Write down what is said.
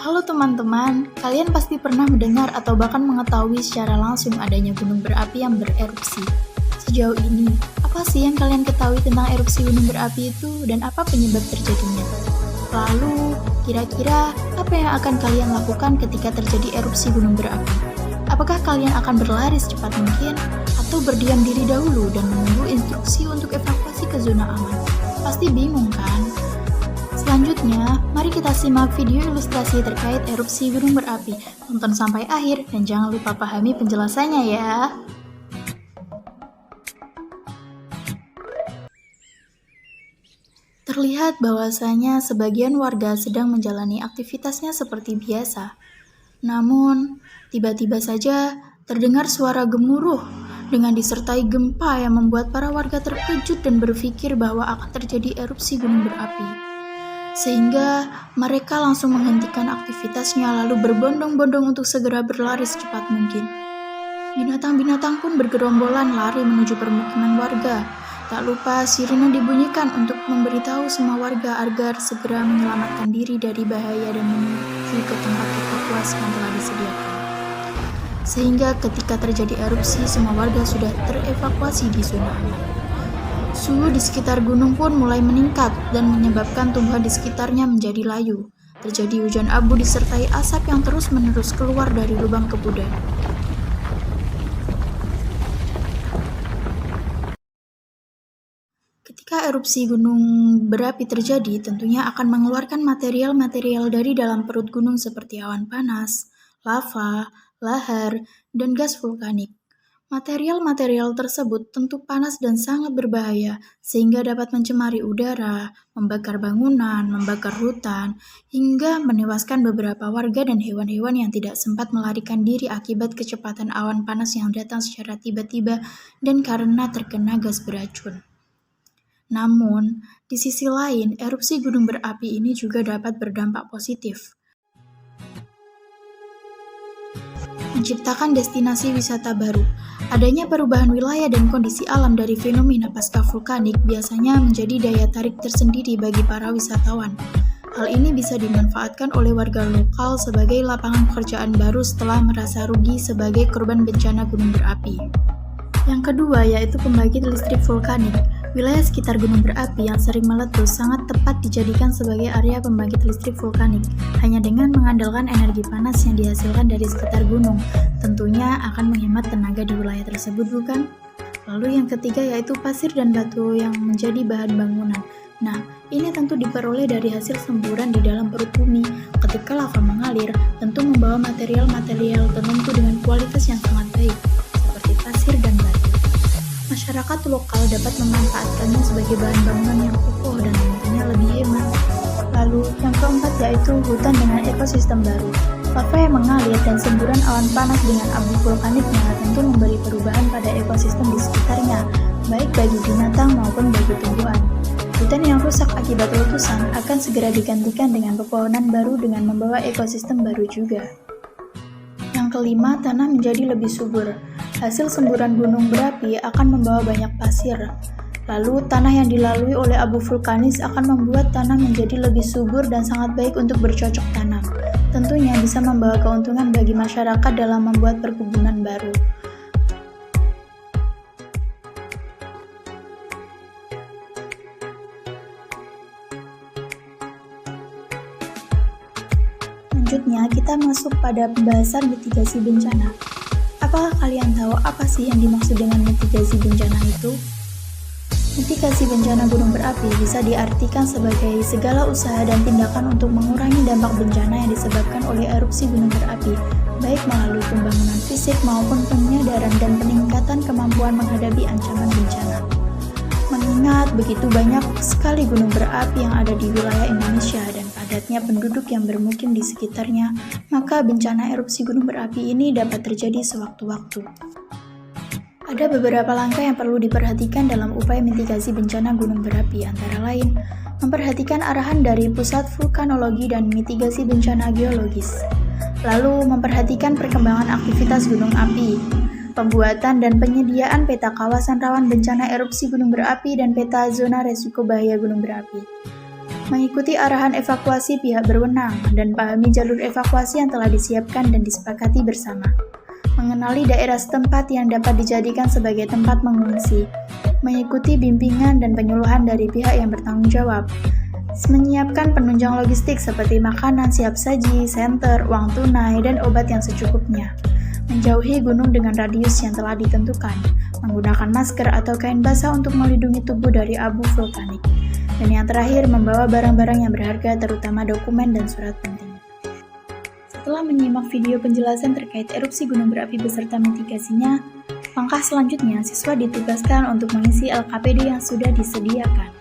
Halo teman-teman, kalian pasti pernah mendengar atau bahkan mengetahui secara langsung adanya gunung berapi yang bererupsi. Sejauh ini, apa sih yang kalian ketahui tentang erupsi gunung berapi itu dan apa penyebab terjadinya? Lalu, kira-kira apa yang akan kalian lakukan ketika terjadi erupsi gunung berapi? Apakah kalian akan berlari secepat mungkin atau berdiam diri dahulu dan menunggu instruksi untuk evakuasi ke zona aman? Pasti bingung kan? Selanjutnya, mari kita simak video ilustrasi terkait erupsi gunung berapi. Tonton sampai akhir dan jangan lupa pahami penjelasannya ya. Terlihat bahwasanya sebagian warga sedang menjalani aktivitasnya seperti biasa. Namun, tiba-tiba saja terdengar suara gemuruh dengan disertai gempa yang membuat para warga terkejut dan berpikir bahwa akan terjadi erupsi gunung berapi. Sehingga mereka langsung menghentikan aktivitasnya lalu berbondong-bondong untuk segera berlari secepat mungkin. Binatang-binatang pun bergerombolan lari menuju permukiman warga. Tak lupa sirine dibunyikan untuk memberitahu semua warga agar segera menyelamatkan diri dari bahaya dan menuju ke tempat evakuasi yang telah disediakan. Sehingga ketika terjadi erupsi, semua warga sudah terevakuasi di zona aman. Suhu di sekitar gunung pun mulai meningkat dan menyebabkan tumbuhan di sekitarnya menjadi layu. Terjadi hujan abu disertai asap yang terus-menerus keluar dari lubang kebudan. Ketika erupsi gunung berapi terjadi, tentunya akan mengeluarkan material-material dari dalam perut gunung seperti awan panas, lava, lahar, dan gas vulkanik. Material-material tersebut tentu panas dan sangat berbahaya, sehingga dapat mencemari udara, membakar bangunan, membakar hutan, hingga menewaskan beberapa warga dan hewan-hewan yang tidak sempat melarikan diri akibat kecepatan awan panas yang datang secara tiba-tiba dan karena terkena gas beracun. Namun, di sisi lain, erupsi gunung berapi ini juga dapat berdampak positif. Menciptakan destinasi wisata baru. Adanya perubahan wilayah dan kondisi alam dari fenomena pasca vulkanik biasanya menjadi daya tarik tersendiri bagi para wisatawan. Hal ini bisa dimanfaatkan oleh warga lokal sebagai lapangan pekerjaan baru setelah merasa rugi sebagai korban bencana gunung berapi. Yang kedua yaitu pembangkit listrik vulkanik. Wilayah sekitar gunung berapi yang sering meletus sangat tepat dijadikan sebagai area pembangkit listrik vulkanik. Hanya dengan mengandalkan energi panas yang dihasilkan dari sekitar gunung, tentunya akan menghemat tenaga di wilayah tersebut, bukan? Lalu yang ketiga yaitu pasir dan batu yang menjadi bahan bangunan. Nah, ini tentu diperoleh dari hasil semburan di dalam perut bumi. Ketika lava mengalir, tentu membawa material-material tertentu dengan kualitas yang sangat baik, seperti pasir dan batu. Masyarakat lokal dapat memanfaatkannya sebagai bahan bangunan yang kokoh dan tentunya lebih hemat. Lalu, yang keempat yaitu hutan dengan ekosistem baru. Lava yang mengalir dan semburan awan panas dengan abu vulkaniknya tentu memberi perubahan pada ekosistem di sekitarnya, baik bagi binatang maupun bagi tumbuhan. Hutan yang rusak akibat letusan akan segera digantikan dengan pepohonan baru dengan membawa ekosistem baru juga. Yang kelima, tanah menjadi lebih subur. Hasil semburan gunung berapi akan membawa banyak pasir. Lalu, tanah yang dilalui oleh abu vulkanis akan membuat tanah menjadi lebih subur dan sangat baik untuk bercocok tanam. Tentunya bisa membawa keuntungan bagi masyarakat dalam membuat perkebunan baru. Selanjutnya, kita masuk pada pembahasan mitigasi bencana. Apakah kalian tahu apa sih yang dimaksud dengan mitigasi bencana itu? Mitigasi bencana gunung berapi bisa diartikan sebagai segala usaha dan tindakan untuk mengurangi dampak bencana yang disebabkan oleh erupsi gunung berapi, baik melalui pembangunan fisik maupun penyadaran dan peningkatan kemampuan menghadapi ancaman bencana. Mengingat begitu banyak sekali gunung berapi yang ada di wilayah Indonesia dan padatnya penduduk yang bermukim di sekitarnya, maka bencana erupsi gunung berapi ini dapat terjadi sewaktu-waktu. Ada beberapa langkah yang perlu diperhatikan dalam upaya mitigasi bencana gunung berapi, antara lain, memperhatikan arahan dari Pusat Vulkanologi dan Mitigasi Bencana Geologis, lalu memperhatikan perkembangan aktivitas gunung api, pembuatan dan penyediaan peta kawasan rawan bencana erupsi gunung berapi dan peta zona resiko bahaya gunung berapi. Mengikuti arahan evakuasi pihak berwenang, dan pahami jalur evakuasi yang telah disiapkan dan disepakati bersama. Mengenali daerah setempat yang dapat dijadikan sebagai tempat mengungsi. Mengikuti bimbingan dan penyuluhan dari pihak yang bertanggung jawab. Menyiapkan penunjang logistik seperti makanan siap saji, senter, uang tunai, dan obat yang secukupnya. Menjauhi gunung dengan radius yang telah ditentukan. Menggunakan masker atau kain basah untuk melindungi tubuh dari abu vulkanik. Dan yang terakhir, membawa barang-barang yang berharga terutama dokumen dan surat penting. Setelah menyimak video penjelasan terkait erupsi gunung berapi beserta mitigasinya, langkah selanjutnya siswa ditugaskan untuk mengisi LKPD yang sudah disediakan.